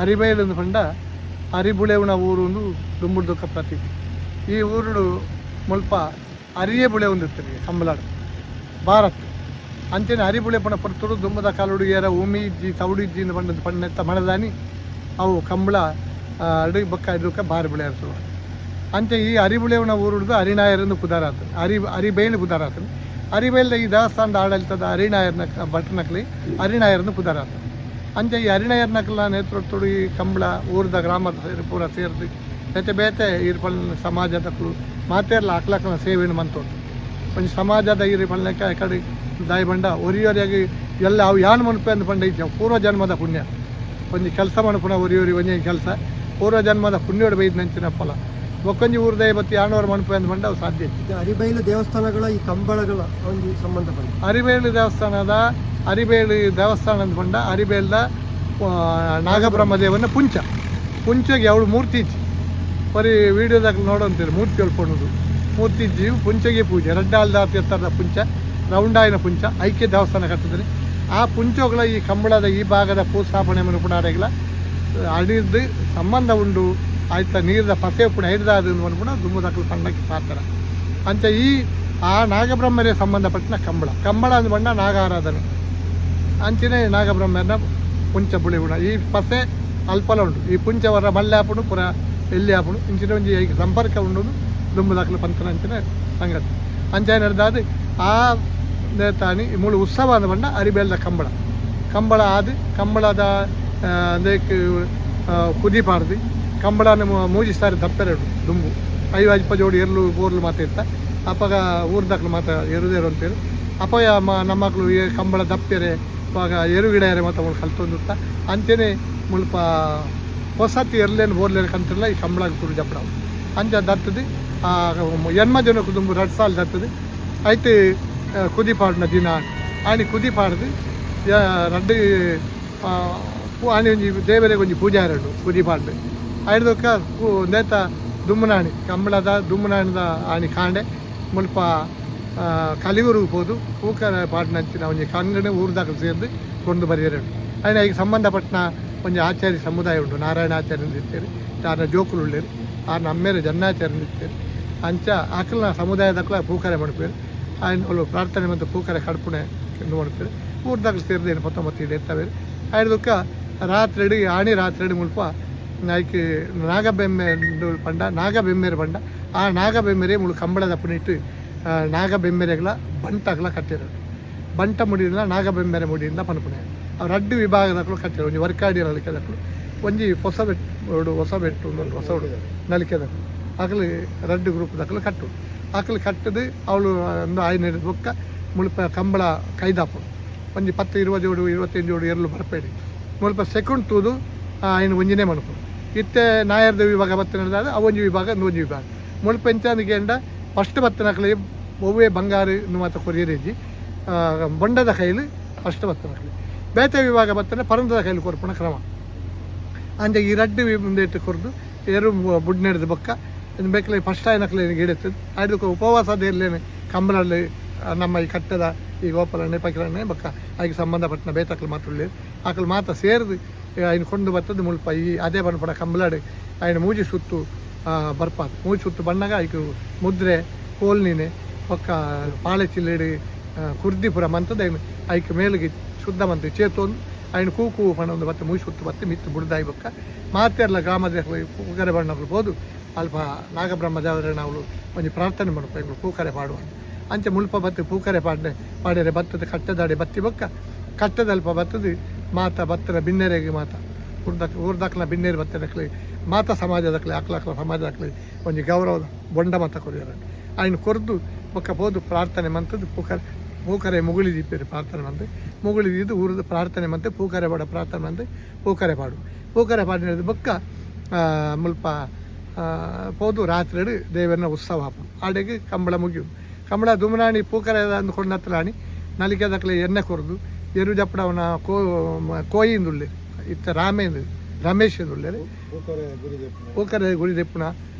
ಅರಿಬೈಲು ಪಂಡ ಅರಿಬುಳೆವನ ಊರು ಒಂದು ದುಂಬುಡು ದುಃಖ ಪ್ರತೀತಿ. ಈ ಊರುಡು ಮುಲ್ಪ ಅರಿಯೇ ಬುಳೆ ಒಂದಿರ್ತೀರಿ ಕಂಬಲಾಡು ಭಾರತ್ ಅಂಚನೆ ಅರಿಬುಳೆ ಪಣ ಪರ್ತುಡು ದುಂಬದ ಕಾಲುಡು ಏರ ಉಮಿ ಇಜ್ಜಿ ತೌಡು ಇಜ್ಜಿ ಪಂಡದ ಪಣ್ಣೆತ್ತ ಮಣದಾನಿ ಅವು ಕಂಬಳ ಅಡುಗೆ ಬೊಕ್ಕ ಇದಕ್ಕೆ ಬಾರಿ ಬುಳೆ ಇರ್ತವೆ. ಅಂಚೆ ಈ ಅರಿಬುಳೆವನ ಊರುಡ್ದು ಹರಿನಾಯರನ್ನು ಪುದಾರಾತನು ಅರಿಬೈಲು ಪುದಾರಾತನು. ಅರಿಬೈಲ್ದ ಈ ದೇವಸ್ಥಾನದ ಆಡಳಿತದ ಹರಿನಾಯರ್ನ ಭಟ್ನಕ್ಲಿ ಹರಿನಾಯರನ್ನು ಪುದಾರಾತನು. ಅಂಚೆ ಈ ಹರಿನಾಯರ್ನಕ್ಲ ನೇತೃತ್ವಡು ಈ ಕಂಬಳ ಊರದ ಗ್ರಾಮದ ಪೂರ ಸೇರಿದು ಬೇತೆ ಬೇತೆ ಇರ್ಪಲ್ ಸಮಾಜದಕ್ಕೂ ಮಾತೆರ್ಲ ಅಕ್ಲಕ್ಕನ ಸೇವೆಯನ್ನು ಮಂತೋಡು ಒಂದು ಸಮಾಜದ ಇರಿ ಪಲ್ಲೆಕ್ಕ ಕಡೆ ದಾಯಿ ಬಂಡ ಒರಿಯೋರಿಯಾಗಿ ಎಲ್ಲ ಅವು ಯಾನ್ ಮನುಪೆ ಅಂದು ಪಂಡ ಇದ್ದ ಪೂರ್ವ ಜನ್ಮದ ಪುಣ್ಯ ಒಂದು ಕೆಲಸ ಮನುಪುನ ಒರಿಯೋರಿ ಒಂದೇ ಕೆಲಸ ಪೂರ್ವ ಜನ್ಮದ ಪುಣ್ಯೋಡು ಬೈದು ನಂಚಿನ ಫಲ ಒಕ್ಕೊಂಜಿ ಊರ್ದ ಇವತ್ತು ಯಾಣವರ ಮನುಪೆ ಅಂದು ಪಂಡ ಅವು ಸಾಧ್ಯ ಇತ್ತು. ಅರಿಬೈಲು ದೇವಸ್ಥಾನಗಳ ಈ ಕಂಬಳಗಳ ಒಂದು ಸಂಬಂಧಪಟ್ಟ ಅರಿಬೇಲು ದೇವಸ್ಥಾನ ಅಂದು ಪಂಡ ಅರಿಬೇಲ್ದ ನಾಗಬ್ರಹ್ಮದೇವನ ಪುಂಚಗೆ ಅವಳು ಮೂರ್ತಿ ಇಚ್ಚಿ ಬರೀ ವೀಡಿಯೋದಾಗ ನೋಡೋಂತೀರಿ ಮೂರ್ತಿ ಹೇಳ್ಕೊಳೋದು ಮೂರ್ತಿ ಇಜ್ಜಿ ಪುಂಚಗೆ ಪೂಜೆ ರಡ್ಡಾಲ್ದ ತೀರ್ಥದ ಪುಂಚ ರೌಂಡಾಯಿನ ಪುಂಚ ಐಕ್ಯ ದೇವಸ್ಥಾನ ಕಟ್ಟಿದ್ರೆ ಆ ಪುಂಚಗಳ ಈ ಕಂಬಳದ ಈ ಭಾಗದ ಪೂಸ್ಥಾಪನೆ ಮನುಪುಣಾರೆಗಳ ಅಡಿದು ಸಂಬಂಧ ಉಂಡು ಆಯ್ತಾ ನೀರದ ಪಸೆ ಪುಣ ಹಿಡಿದಾದ ಅನ್ಪುಣ ದುಮ್ಮದಾಕಲು ಸಣ್ಣಕ್ಕೆ ಪಾತ್ರ ಅಂಚ ಈ ಆ ನಾಗಬ್ರಹ್ಮರೇ ಸಂಬಂಧಪಟ್ಟಿನ ಕಂಬಳ ಅಂದ ಬಣ್ಣ ನಾಗ ಆರಾಧನೆ ಅಂಚನೆ ನಾಗಬ್ರಹ್ಮನ ಪುಂಚ ಬುಳಿ ಗುಣ ಈ ಪಸೆ ಅಲ್ಪಲ ಉಂಟು ಈ ಪುಂಚವರ ಮಲ್ಲೆ ಹಾಪುಡು ಪುರ ಎಲ್ಲಿ ಹಾಪುಡು ಇಂಚಿನ ಒಂಜಿ ಸಂಪರ್ಕ ಉಂಡು ದುಂಬದಾಕಲು ಪಂತನ ಅಂಚಿನ ಸಂಗತಿ ಅಂಚೆ ನಡೆದಾದ ಆ ನೇತಾನಿ ಮೂಳು ಉತ್ಸವ ಅಂದ ಬಣ್ಣ ಅರಿಬೇಲ್ದ ಕಂಬಳ ಆದ ಕಂಬಳದ ಅದಕ್ಕೆ ಕುದಿ ಪಾಡ್ದು ಕಂಬಳನ ಮೂಜಿಸ್ತಾರೆ ದಪ್ಪೆರಡು ದುಂಬು ಐವಾಜಿಪ್ಪ ಜೋಡಿ ಎರಲು ಬೋರ್ಲು ಮಾತಾಡ್ತಾ ಅಪ್ಪಗ ಊರ್ದಾಕ್ಲು ಎರುದೇರು ಅಂತೇಳಿ ಅಪ್ಪಗ ನಮ್ಮ ಮಕ್ಕಳು ಕಂಬಳ ದಪ್ಪೆರೆ ಇವಾಗ ಎರುಗಿಡೆಯರೆ ಮತ್ತು ಕಲ್ತೊಂದುತ್ತ ಅಂಚೆನೆ ಮುಲ್ಪ ಹೊಸತಿ ಎರಲೇನು ಬೋರ್ಲೇನು ಕಂತಿರಲ್ಲ ಈ ಕಂಬಳ ತುಡು ಜಪ್ಪಡ ಅಂಚ ದತ್ತದು ಎನ್ಮ ಜನಕ್ಕೆ ದುಂಬು 2 ಸಾಲ ದತ್ತದು ಐತೆ ಕುದಿಪಾಡಿನ ದಿನ ಆಣಿ ಕುದಿಪಾಡ್ದು ರಡ್ಡು ಆಣಿ ಒಂಜಿ ದೇವರಿಗೆ ಒಂಜಿ ಪೂಜೆ ಎರಡು ಕುದಿಪಾಡ್ದು ಐದಕ್ಕ ನೇತ ದುಮ್ಮನಾಣಿ ಕಂಬಳದ ದುಮ್ಮನಾಣಿದ ಆಣಿ ಕಾಂಡೆ ಮುಲ್ಪ ಕಲಿಯೂರಿಗೆ ಹೋದು ಪೂಕರ ಪಾಡಿನಂಚಿನ ಒಂಜಿ ಕಂಗಣ ಊರ್ದಾಗ ಸೇರಿದು ಕೊಂಡು ಬರೆಯರೆಂಡು ಆಯ್ನ ಈಗ ಸಂಬಂಧಪಟ್ಟ ಒಂಜಿ ಆಚಾರ್ಯ ಸಮುದಾಯ ಉಂಟು ನಾರಾಯಣ ಆಚಾರ್ಯ ಇರ್ತೇರಿ ಆರ್ನ ಜೋಕುಲು ಉಳ್ಳೇರು ಆರ್ನ ಅಮ್ಮೇರು ಜನ್ನಾಚಾರ್ಯ ಇರ್ತೇರಿ ಅಂಚ ಆಕಲ್ನ ಸಮುದಾಯದಕ್ಕಲ ಪೂಕರೆ ಮಡ್ಪೇರು ಆಯ್ನ ಒಳ್ಳೆ ಪ್ರಾರ್ಥನೆ ಮತ್ತು ಪೂಕರೆ ಕಡ್ಪುಣೆ ಎಂದು ಮಡ್ಪೇರು ಊರ್ದಾಗ ಸೇರಿದು ಏನು 19 ಎತ್ತವೇರು ಐದಕ್ಕ ರಾತ್ರಿ ಆಣಿ ರಾತ್ರಿ ಮುಲ್ಪ ಆಯ್ಕೆ ನಾಗಬೆಮ್ಮೆ ಪಂಡ ನಾಗಬೆಮ್ಮೆರೆ ಪಂಡ ಆ ನಾಗಬೆಮ್ಮೆರೆ ಮುಳು ಕಂಬಳದ ಪುಣಿಟ್ಟು ನಾಗಬೆಮ್ಮೆರೆಗಳ ಬಂಟಗಳ ಕಟ್ಟಿರೋದು ಬಂಟ ಮುಡಿಯಿಂದ ನಾಗಬೆಮ್ಮೆರೆ ಮುಡಿಯಿಂದ ಪನ್ಪುಣೆ ಅವ್ರು 2 ವಿಭಾಗದಕ್ಕೂ ಕಟ್ಟಿರೋ ಒಂಜಿ ವರ್ಕಾಡಿ ನಲಿಕೆದಕ್ಕಳು ಒಂಜಿ ಹೊಸ ಬೆಟ್ಟು ಹೊಸ ಹುಡುಗ ನಲಿಕೆದಕ್ಕಳು ಆಕಲು 2 ಗ್ರೂಪ್ದಕ್ಕಲು ಕಟ್ಟು ಆಕಲು ಕಟ್ಟದು ಅವಳು ಒಂದು ಆಯ್ನ ಬೊಕ್ಕ ಮುಲ್ಪ ಕಂಬಳ ಕೈದಾಪು ಒಂಜಿ 10 20 ಜೋಡು 25 ಜೋಡು ಎರಲು ಬರಪೇಡಿ ಮುಲ್ಪ ಸೆಕೆಂಡ್ ತೂದು ಆಯ್ನ ಒಂಜಿನೇ ಮಣಪು ಇತ್ತೆ ನಾಯರ್ದ ವಿಭಾಗ ಬತ್ತ ನಡೆದಾಗ ಅವೊಂಜಿ ವಿಭಾಗ ಒಂಜಿ ವಿಭಾಗ ಮುಲ್ಪ ಎಂಚಾನಿಗೆ ಎಂಡ ಫಸ್ಟ್ ಬತ್ತನಕ್ಲಿ ಒವ್ವೇ ಬಂಗಾರು ಮತ್ತು ಕೊರಿಯರೇಜಿ ಬೊಂಡದ ಕೈಲಿ ಫಸ್ಟ್ ಬತ್ತನಕ್ಲಿ ಬೇತೆ ವಿಭಾಗ ಬತ್ತನೆ ಪರಂದದ ಕೈಲಿ ಕೊರ್ಪಣ ಕ್ರಮ ಅಂಜ ಈ 2 ಮುಂದೇಟು ಕೊರ್ದು ಎರಡು ಬುಡ್ನೆಡ್ದು ಬೊಕ್ಕ ಬೇಕಲೆ ಫಸ್ಟ್ ಆಯ್ನಕ್ಲೆ ಗಿಡತ್ತದು ಅದಕ್ಕೆ ಉಪವಾಸದ ಇರಲೇನೆ ಕಂಬಳಲ್ಲಿ ನಮ್ಮ ಈ ಕಟ್ಟದ ಈ ಗೋಪಾಲಣ್ಣೆ ಪಕಿಲಣ್ಣೆ ಬೊಕ್ಕ ಅದಕ್ಕೆ ಸಂಬಂಧಪಟ್ಟ ಬೇತಕ್ಲು ಮಾತುಳ್ಳಿ ಆಕಲು ಮಾತ ಸೇರಿದು ಆಯ್ನ ಕೊಂಡು ಬರ್ತದೆ ಮುಲ್ಪ ಈ ಅದೇ ಬಣ್ಣಪಡ ಕಂಬಳಾಡು ಆಯ್ನ ಮೂಜಿ ಸುತ್ತು ಬರ್ಪಾದ ಮೂಜಿ ಸುತ್ತು ಬಣ್ಣಗ ಆಯ್ಕೆ ಮುದ್ರೆ ಕೋಲ್ನಿನೆ ಪಕ್ಕ ಪಾಳೆ ಚಿಲ್ಲೆಡು ಕುರ್ದಿಪುರ ಮಂತದ ಏನು ಆಯ್ಕೆ ಮೇಲಿಗೆ ಶುದ್ಧ ಮಂತ ಚೇತೊಂದು ಆಯ್ನ ಕೂಕು ಪಣ ಒಂದು ಬತ್ತೆ ಮೂಜಿ ಸುತ್ತು ಬತ್ತೆ ಮಿತ್ತು ಬುಡ್ದಾಯಿ ಬೊಕ್ಕ ಮಾತೆರ್ಲ ಗ್ರಾಮದ ಕೂಕರೆ ಬಣ್ಣಗಳು ಹೋದು ಅಲ್ಪ ನಾಗಬ್ರಹ್ಮ ದೇವರ ನಾವು ಒಂಜಿ ಪ್ರಾರ್ಥನೆ ಮಾಡ್ಬೇಕು ಕೂಕರೆ ಪಾಡುವ ಅಂಚೆ ಮುಲ್ಪ ಬತ್ತು ಪೂಕರೆ ಪಾಡ್ಯರೆ ಬತ್ತದ ಕಟ್ಟದಾಡಿ ಬತ್ತಿ ಬೊಕ್ಕ ಕಟ್ಟದಲ್ಪ ಬತ್ತದು ಮಾತ ಬತ್ತನ ಬಿನ್ನೆರೆಗೆ ಮಾತ ಊರ್ದಾಕ್ಲ ಬಿನ್ನೇರು ಬತ್ತನಕ್ಲಿ ಮಾತ ಸಮಾಜದಕ್ಲಿ ಅಕ್ಲಾಕ್ಲ ಸಮಾಜದಕ್ಲಿ ಒಂಜಿ ಗೌರವದ ಬೊಂಡ ಮತ ಕೊರಿಯರು ಆಯ್ನ ಕೊರ್ದು ಬೊಕ್ಕ ಹೋದು ಪ್ರಾರ್ಥನೆ ಮಂತದ್ದು ಪೂಕರೆ ಮುಗುಳಿದಿಪ್ಪೇರು ಪ್ರಾರ್ಥನೆ ಮಂತೆ ಮುಗುಳಿದಿದ್ದು ಊರದ ಪ್ರಾರ್ಥನೆ ಮಂತೆ ಪೂಕರೆ ಬಾಡ ಪ್ರಾರ್ಥನೆ ಮಂತೆ ಪೂಕರೆ ಪಾಡಿನ ಬೊಕ್ಕ ಮುಲ್ಪ ಹೋದು ರಾತ್ರಿ ದೇವರನ್ನ ಉತ್ಸವ ಆಡೆಗೆ ಕಂಬಳ ಮುಗಿಯುದು ಕಂಬಳ ದುಮನಾಣಿ ಪೂಕರೆ ಅಂದ್ಕೊಂಡು ಹತ್ರಾಣಿ ನಲಿಕೆದಕ್ಲೆ ಎಣ್ಣೆ ಕೊರ್ದು ಎರು ಜಪ್ಪಡವನ ಕೋಯಿಂದುಳ್ಳಿ ಇತ್ತ ರಮೇಶಂದುಳ್ಳಿ ಪೂಕರೆ ಗುರಿದೆಪ್ಪುಣ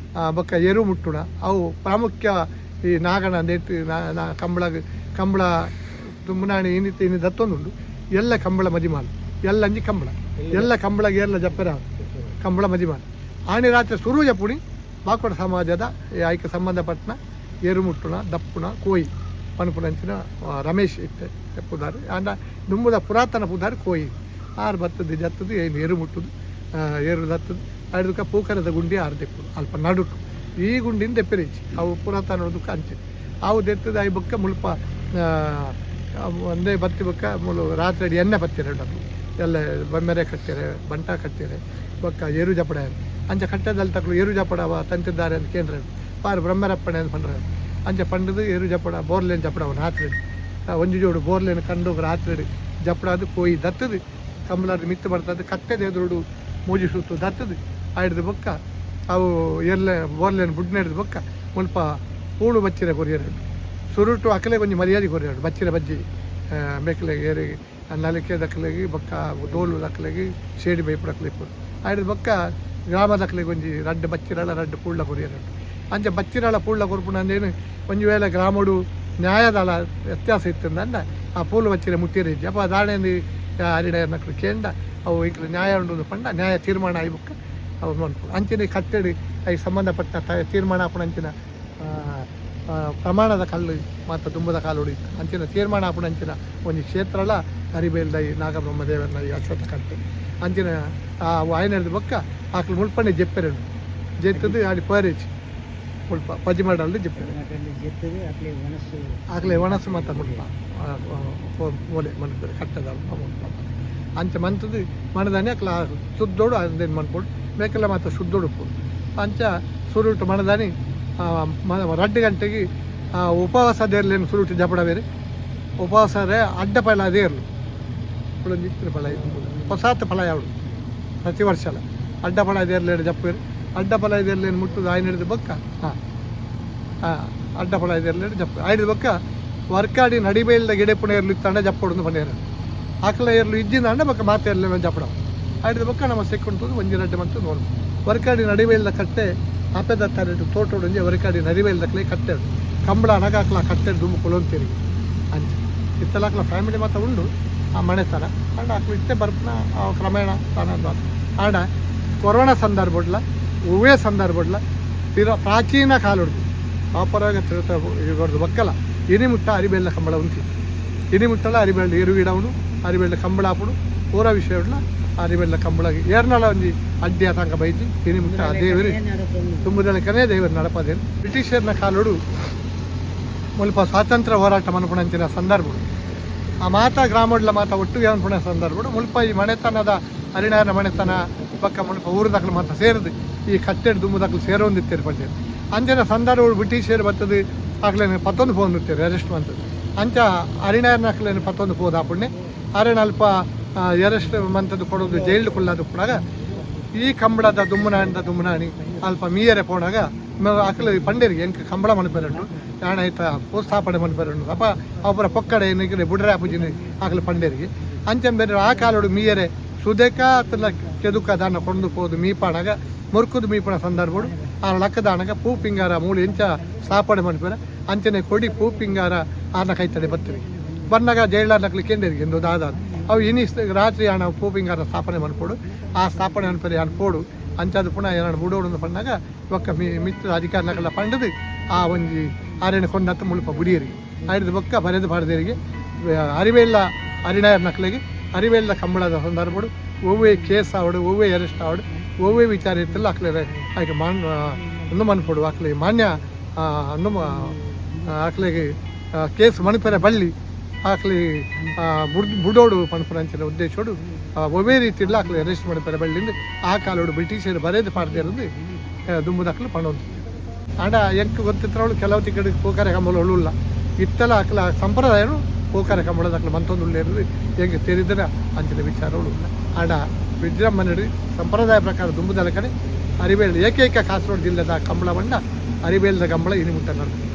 ಬೊಕ್ಕ ಎರು ಮುಟ್ಟುಣ ಅವು ಪ್ರಾಮುಖ್ಯ ಈ ನಾಗಣ ನೆಟ್ಟು ಕಂಬಳ ದುಮ್ಮನಾಣಿ ಇನ್ನಿತ್ತ ದತ್ತೊಂದುಂಡು ಎಲ್ಲ ಕಂಬಳ ಮದಿಮಾಲು ಎಲ್ಲ ಅಂಜಿ ಕಂಬಳ ಎಲ್ಲ ಕಂಬಳಗೆ ಎಲ್ಲ ಜಪ್ಪರ ಕಂಬಳ ಮದಿಮಾನ ಆಣಿ ರಾತ್ರಿ ಸುರು ಜಪ್ಪುಣಿ ಬಾಕೋಡ ಸಮಾಜದ ಆಯ್ಕೆ ಸಂಬಂಧಪಟ್ಟ ಏರುಮುಟ್ಟುಣ ದಪ್ಪುಣ ಕೋಯಿ ಪನ್ಪುನಂಚಿನ ರಮೇಶ್ ಇತ್ತೆ ಪುದಾರಿ ಅಂಡ ದುಂಬುದ ಪುರಾತನ ಪುದಾರಿ ಕೋಯಿ ಆರು ಬತ್ತದು ಜತ್ತದು ಏನು ಏರು ಮುಟ್ಟುದು ಏರು ದತ್ತದು ಅಡ್ದಕ್ಕೆ ಪೂಕರದ ಗುಂಡಿ ಆರು ತೆಪ್ಪುದು ಅಲ್ಪ ನಡುಟು ಈ ಗುಂಡಿನ ತೆಪ್ಪರಿಚಿ ಅವು ಪುರಾತನದಕ್ಕೆ ಅಂಚೆ ಅವು ದೆತ್ತದ ಐ ಬೊಕ್ಕ ಮುಲ್ಪ ಒಂದೇ ಬತ್ತಿ ಬೊಕ್ಕ ಮುಳು ರಾತ್ರಿ ಎಣ್ಣೆ ಬತ್ತಿರ ಎಲ್ಲ ಬೊಮ್ಮೆರೆ ಕಟ್ಟಿರೆ ಬಂಟ ಕಟ್ಟಿರೆ ಬೊಕ್ಕ ಏರು ಜಪಡ ಅಂಚ ಕಟ್ಟದಲ್ಲಿ ತಕ್ಕಳು ಏರು ಜಪಡ ತಂತಿದ್ದಾರೆ ಅಂತ ಕೇಂದ್ರ ಪಾರು ಬ್ರಹ್ಮರಪ್ಪಣೆ ಅಂತ ಪಂಡ್ರೆ ಅಂಚ ಪಂಡದು ಏರು ಜಪಡ ಬೋರ್ಲೇನು ಜಪಡ ಅವನು ರಾತ್ರಿ ಒಂಜು ಜೋಡು ಬೋರ್ಲೇನು ಕಂಡು ರಾತ್ರಿ ಜಪಡ ಅದು ಕೋಯಿ ದತ್ತದು ಕಂಬಳದ ಮಿತ್ತು ಬರ್ತದೆ ಕಟ್ಟೆದ ಎದುರುಡು ಮೂಜಿ ಸುತ್ತು ದತ್ತದು ಆಡಿದ ಬೊಕ್ಕ ಅವು ಎಲ್ಲ ಬೋರ್ಲೇನು ಬುಡ್ನ ಹಿಡಿದು ಬೊಕ್ಕ ಮುಲ್ಪ ಪೂಳು ಬಚ್ಚಿರೆ ಕೊರಿಯರು ಸುರುಟು ಅಕಲೆ ಕೊಂಚ ಮರ್ಯಾದೆ ಕೊರಿಯರು ಬಚ್ಚಿರೆ ಬಜ್ಜಿ ಬೇಕಲೆಗೆ ಏರಿ ನಲಿಕೆ ದಕ್ಕಲೆಗೆ ಬೊಕ್ಕ ಡೋಲು ದಕ್ಕಲೆಗೆ ಶೇಡಿ ಬೈಪು ದಕ್ಕಲಿಪ್ಪು ಆಡಿದ ಬೊಕ್ಕ ಗ್ರಾಮ ದಕ್ಕಲೆಗೆ ಒಂಜಿ ರಡ್ಡು ಬಚ್ಚಿರಳ ರಡ್ಡು ಪೂಳ್ಳ ಕೊರಿಯರು ಅಂಚೆ ಬಚ್ಚಿರಳ ಪೂಳ್ಳ ಕೊರ್ಪುಣ ಅಂದೇನು ಒಂದು ವೇಳೆ ಗ್ರಾಮಡು ನ್ಯಾಯದಳ ವ್ಯತ್ಯಾಸ ಇತ್ತಂದ ಆ ಪೂಲು ಬಚ್ಚಿರೆ ಮುಟ್ಟಿರ ಇದ್ದೆ ಅಪ್ಪ ದಾಣೆಂದು ಅರಿಡ ನಕ್ಳು ಕೇಂದ್ರ ಅವು ಈಗ ನ್ಯಾಯ ಉಂಡು ಪಂಡ ನ್ಯಾಯ ತೀರ್ಮಾನ ಆಯ್ಬುಕ್ಕ ಅವು ಮಾಡ್ಕೊಂಡು ಅಂಚಿನ ಕಟ್ಟಡಿ ಅದಕ್ಕೆ ಸಂಬಂಧಪಟ್ಟ ತೀರ್ಮಾನ ಆಪಣ ಅಂಚಿನ ಪ್ರಮಾಣದ ಕಲ್ಲು ಮತ್ತು ದುಂಬದ ಕಾಲು ಹೊಡಿತು ಅಂಚಿನ ತೀರ್ಮಾನ ಆಪಣ ಅಂಚಿನ ಒಂದು ಕ್ಷೇತ್ರಲ ಹರಿಬೇಲ್ದೈ ನಾಗಬ್ರಹ್ಮ ದೇವರನ್ನ ಅಶ್ವತ್ಥ ಕಟ್ಟೆ ಅಂಚಿನ ವಾಯನದ ಬೊಕ್ಕ ಆಕಳು ಮುಳ್ಪಣ್ಣೆ ಜೆಪ್ಪೆರಡು ಜೆತ್ತದು ಆಡಿ ಪರೇಚಿ ಮುಲ್ಪ ಪಜ್ಜಿ ಮಾಡಲ್ದು ಜೆಪ್ಪೆರೆ ಆಗಲೇ ಒಣಸು ಮತ್ತು ಮುಲ್ಪ ಮೂಲೆ ಮನ್ಪೇರು ಕಟ್ಟದ ಮುಲ್ಪ ಅಂಚ ಮಂತದ್ದು ಮಣದಾನೆ ಅಕ್ಲ ಸುದ್ದೋಡು ಅದೇನು ಮನ್ಪೋಡು ಬೇಕೆಲ್ಲ ಮತ್ತು ಸುದ್ದೋಡು ಪೋಡು ಅಂಚ ಸುರುಟು ಮಣದಾನಿ 2 ಗಂಟೆಗೆ ಉಪವಾಸ ದೇರ್ಲೇನು ಸುರುಟು ಜಪಡ ಬೇರೆ ಉಪವಾಸರೇ ಅಡ್ಡ ಫಲ ಅದೇರ್ಲು ఇప్పుడు ಇತ್ತಿನ ಫಲ ಹೊಸಾತ ಫಲ ಯಾವುದು ಪ್ರತಿ ವರ್ಷ ಅಲ್ಲ ಅಡ್ಡ ಫಲ ದೇರ್ಲೇನು ಜಪ್ಪೇರು ಅಡ್ಡ ಫಲ ಇದೆರಲೇನು ಮುಟ್ಟುದು ಆಯ್ನ ಹಿಡಿದು ಬೊಕ್ಕ ಅಡ್ಡ ಫಲ ಇದೆರಲೇನು ಜಪ್ಪ ಆಯ್ದು ಬೊಕ್ಕ ವರ್ಕಾಡಿ ನಡಿಬೇಲ್ದ ಗಿಡ ಪುಣ ಇರ್ಲಿ ತಂಡ ಜಪ್ಪೊಡು ಪಂಡೇರ ಆಕಲ ಇರ್ಲು ಇಜ್ಜಿನ ಅಂಡ ಬೊಕ್ಕ ಮಾತೆ ಇರಲಿಲ್ಲ ಜಪ್ಪಡ ಆಯ್ದು ಬೊಕ್ಕ ನಮ್ಮ ಸೆಕ್ಕೊಂಡು ಒಂಜಿ ರಡ್ಡೆ ಮತ್ತು ನೋಡು ವರ್ಕಾಡಿ ನಡಿಬೇಲ್ದ ಕಟ್ಟೆ ಆಪೆದ ತರೆಡು ತೋಟೋಡು ವರ್ಕಾಡಿ ನಡಿಬೇಲ್ದ ಕಲೆ ಕಟ್ಟೆ ಕಂಬಳ ನಗಾಕ್ಲ ಕಟ್ಟೆ ದುಂಬು ಕೊಲೊಂತೀರಿ ಅಂಚೆ ಇತ್ತಲಾಕ್ಲ ಫ್ಯಾಮಿಲಿ ಮಾತ್ರ ಉಂಡು ಆ ಮನೆತನ ಆಂಡ ಆಕಲು ಇತ್ತೆ ಬರ್ಪನ ಕ್ರಮೇಣ ತಾನದು ಆಂಡ ಕೊರೋನಾ ಸಂದರ್ಭಡ್ಲ ಉವೇ ಸಂದರ್ಭಡ್ಲ ಪ್ರಾಚೀನ ಕಾಲುಡ್ದು ಪಾಪರಾಗ ತಿರುತ ಇವ್ರದ್ದು ಬಕ್ಕಲ ಇನಿಮುಟ್ಟ ಅರಿಬೇಳ್ಳ ಕಂಬಳ ಉಂಟು ಇನಿಮುಟ್ಟಲ ಅರಿಬೇಳ್ಳ ಏರು ಗಿಡವನು ಅರಿಬೇಳ್ಳ ಕಂಬಳ ಆಪುಡು ಪೂರ ವಿಷಯ ಉಡ್ಲ ಅರಿಬೇಳ್ಳ ಕಂಬಳಗೆ ಏರ್ನಳ ಒಂಜಿ ಅಡ್ಡಿ ಆತಂಕ ಬೈತಿ ಇನಿಮುಟ್ಟ ಆ ದೇವರು ತುಂಬುದಳಕನೇ ದೇವರು ನಡಪದೇನು ಬ್ರಿಟಿಷರ್ನ ಕಾಲುಡು ಮುಲ್ಪ ಸ್ವಾತಂತ್ರ್ಯ ಹೋರಾಟ ಮನ್ಪುಣಂಚಿನ ಸಂದರ್ಭ ಆ ಮಾತಾ ಗ್ರಾಮಡ್ಲ ಮಾತಾ ಒಟ್ಟಿಗೆ ಅನ್ಪುಣ ಸಂದರ್ಭ ಮುಲ್ಪ ಈ ಮನೆತನದ ಹರಿಣಾಯನ ಮನೆತನ ಪಕ್ಕ ಮುಲ್ಪ ಊರದಕ್ಲು ಮಾತ್ರ ಸೇರಿದು ಈ ಕಟ್ಟೆಡು ದುಂಬುದಕ್ಲು ಸೇರೊಂದಿತ್ತೇರು ಪಂಡೇರು ಅಂಚಿನ ಸಂದರ್ಭಗಳು ಬ್ರಿಟಿಷರು ಬರ್ತದೆ ಆಗ್ಲೇನು 11 ಫೋನ್ ಇರ್ತಾರೆ ಅರೆಸ್ಟ್ ಮಂತದ್ದು ಅಂಚ ಹರಿಣಾಯನ ಹಾಕ್ಲೇನು 11 ಫೋನ್ ಆಪುಣ್ಣೆ ಅರೆನ ಅಲ್ಪ ಅರೆಸ್ಟ್ ಮಂತದ್ದು ಕೊಡೋದು ಜೈಲು ಕುಳ್ಳದು ಪುಣಾಗ ಈ ಕಂಬಳದ ದುಮ್ಮನಾಣಿ ಅಲ್ಪ ಮೀಯರೆ ಪೋಣಾಗ ಅಕ್ಲು ಪಂಡೇರಿಗೆ ಎಂಕ ಕಂಬಳ ಮನ್ಪೇರಂಡು ಯಾಣ ಆಯ್ತ ಸ್ಥಾಪನೆ ಮನ್ಪೇರಂಡು ಅಪ್ಪ ಅವರ ಪೊಕ್ಕಡೆ ಏನಿಗೆ ಬುಡ್ರೆ ಆಪುಜಿನಿ ಆಕಲು ಪಂಡೇರಿಗೆ ಅಂಚೆ ಬೇರೆ ಆ ಕಾಲೋಡು ಮೀಯರೆ ಸುದೇಕ ಅತ್ತಲ ಕೆದುಕ ದಾನ ಕೊಂಡು ಹೋದು ಮೀಪಾಣಾಗ ಮುರ್ಕುದು ಮೀಪಣ ಸಂದರ್ಭಡು ಆ ಲಕ್ಕದಾಣಗ ಪೂ ಪಿಂಗಾರ ಮೂಳು ಎಂಚ ಸ್ಥಾಪನೆ ಮನ್ಪೇರ ಅಂಚನೆ ಕೊಡಿ ಪೂ ಪಿಂಗಾರ ಆನ ಕೈತಡೆ ಬತ್ತರಿ ಬಂದಾಗ ಜೈಲಾರ್ ನಕ್ಲಿ ಕೇಂದ್ರಿಗೆ ಎಂದು ದಾದ ಅವು ಇನಿ ರಾತ್ರಿ ಹಣ ಪೂ ಪಿಂಗಾರ ಸ್ಥಾಪನೆ ಮನ್ಪೋಡು ಆ ಸ್ಥಾಪನೆ ಅನ್ಪೇರಿ ಅನ್ಪೋಡು ಅಂಚದು ಪುನಃ ಏನಾಡು ಬುಡೋಡು ಪಂಡಾಗ ಒಕ್ಕ ಮಿತ್ರ ಅಧಿಕಾರಿನಕ್ಕೆಲ್ಲ ಪಂಡದು ಆ ಒಂಜಿ ಆರೇಣ ಕೊಂಡತ್ತ ಮುಳುಪ ಬುಡಿಯರಿಗೆ ಆಯ್ದು ಬೊಕ್ಕ ಬರೆದು ಬಾರದೇರಿಗೆ ಅರಿವೆಲ್ಲ ಹರಿಣಾಯರ್ ನಕ್ಲಿಗೆ ಅರಿವೆಲ್ಲ ಕಂಬಳದ ಸಂದರ್ಭಡು ಒವ್ವೇ ಕೇಸ್ ಆವಡು ಒವ್ವೇ ಅರೆಸ್ಟ್ ಆವಡು ಒವ್ವೇ ವಿಚಾರ ಇತ್ತಲ್ಲ ಆಕ್ಲೆ ಆಯ್ಕೆ ಒಂದು ಮನ್ಪೋಡು ಆಕ್ಲೆ ಮಾನ್ಯ ಅನ್ನು ಆಕ್ಲೆಗೆ ಕೇಸ್ ಮಣಿಪೆರ ಬಳ್ಳಿ ಆಕ್ಲಿ ಬುಡೋಡು ಪಣಪುರಂಚಿನ ಉದ್ದೇಶೋಡು ಒವ್ವೇ ರೀತಿಯಲ್ಲಿ ಆಕ್ಲೆ ಅರೆಸ್ಟ್ ಮಣಿಪೆರ ಬಳ್ಳಿಂದ ಆ ಕಾಲೋಡು ಬ್ರಿಟಿಷರು ಬರೆದು ಪಾಡ್ದೇ ಇರೋದು ದುಂಬುದಾಕ್ಲು ಪಣೊಂದು ಆಂಡ ಎಂಕ್ ಗೊತ್ತಿತ್ತವಳು ಕೆಲವು ತಿಕ್ಕಡಿ ಪೋಕಾರೆ ಕಂಬಳ ಒಳ್ಳುಲ್ಲ ಇತ್ತಲ್ಲ ಆಕ್ಲ ಸಂಪ್ರದಾಯನು ಪೋಕಾರೆ ಕಂಬಳದಾಕ್ಲು ಮಂತೊಂದು ಉಳ್ಳೇರು ಹೆಂಗೆ ಸೇರಿದರೆ ಅಂಚಿನ ವಿಚಾರಗಳು ಆಂಡ ವಿಜೃಂಭಣೆ ಸಂಪ್ರದಾಯ ಪ್ರಕಾರ ದುಂಬುದಲ ಕಡೆ ಅರಿಬೇಲ್ ಏಕೈಕ ಕಾಸರಗೋಡು ಜಿಲ್ಲೆದ ಕಂಬಳ ಬಂಡ ಅರಿಬೇಲ್ದ ಕಂಬಳ ಇನಿಮುಟ್ಟ ನಡೆದು